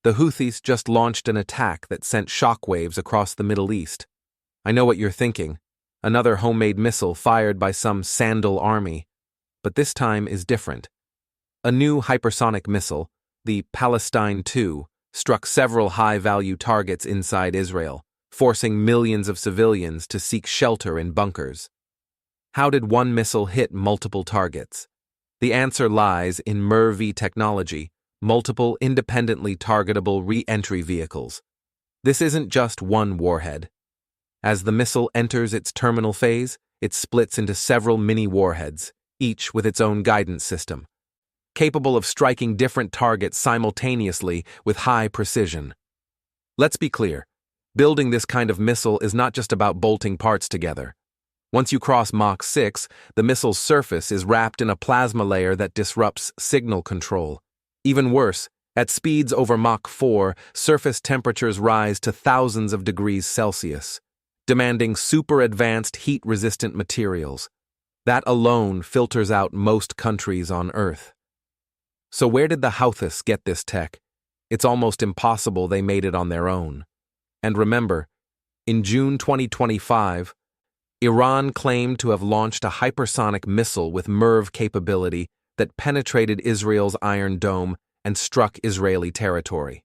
The Houthis just launched an attack that sent shockwaves across the Middle East. I know what you're thinking. Another homemade missile fired by some sandal army. But this time is different. A new hypersonic missile, the Palestine-2, struck several high-value targets inside Israel, forcing millions of civilians to seek shelter in bunkers. How did one missile hit multiple targets? The answer lies in MIRV technology, multiple independently targetable re-entry vehicles. This isn't just one warhead. As the missile enters its terminal phase, it splits into several mini-warheads, each with its own guidance system, capable of striking different targets simultaneously with high precision. Let's be clear, building this kind of missile is not just about bolting parts together. Once you cross Mach 6, the missile's surface is wrapped in a plasma layer that disrupts signal control. Even worse, at speeds over Mach 4, surface temperatures rise to thousands of degrees Celsius, demanding super-advanced heat-resistant materials. That alone filters out most countries on Earth. So where did the Houthis get this tech? It's almost impossible they made it on their own. And remember, in June 2025, Iran claimed to have launched a hypersonic missile with MIRV capability that penetrated Israel's Iron Dome and struck Israeli territory.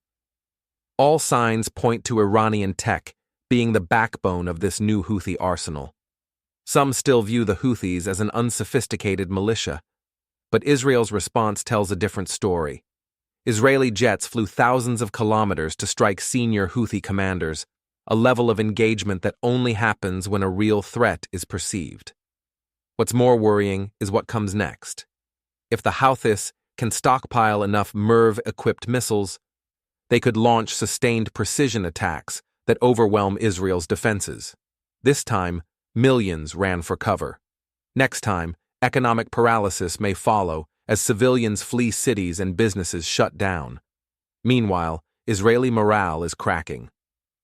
All signs point to Iranian tech being the backbone of this new Houthi arsenal. Some still view the Houthis as an unsophisticated militia, but Israel's response tells a different story. Israeli jets flew thousands of kilometers to strike senior Houthi commanders, a level of engagement that only happens when a real threat is perceived. What's more worrying is what comes next. If the Houthis can stockpile enough MIRV-equipped missiles, they could launch sustained precision attacks that overwhelm Israel's defenses. This time, millions ran for cover. Next time, economic paralysis may follow as civilians flee cities and businesses shut down. Meanwhile, Israeli morale is cracking.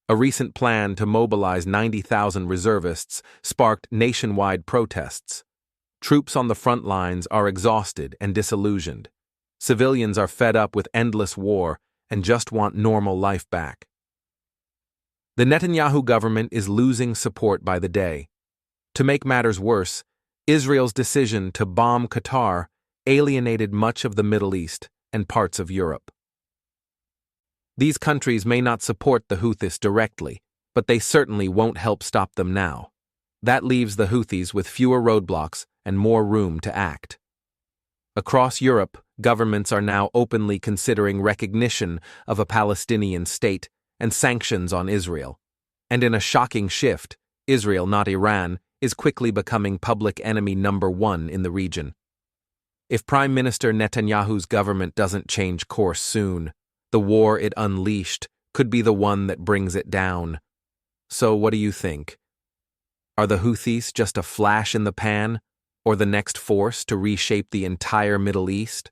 A recent plan to mobilize 90,000 reservists sparked nationwide protests. Troops on the front lines are exhausted and disillusioned. Civilians are fed up with endless war and just want normal life back. The Netanyahu government is losing support by the day. To make matters worse, Israel's decision to bomb Qatar alienated much of the Middle East and parts of Europe. These countries may not support the Houthis directly, but they certainly won't help stop them now. That leaves the Houthis with fewer roadblocks and more room to act. Across Europe, governments are now openly considering recognition of a Palestinian state and sanctions on Israel. And in a shocking shift, Israel, not Iran, is quickly becoming public enemy number one in the region. If Prime Minister Netanyahu's government doesn't change course soon, the war it unleashed could be the one that brings it down. So what do you think? Are the Houthis just a flash in the pan, or the next force to reshape the entire Middle East?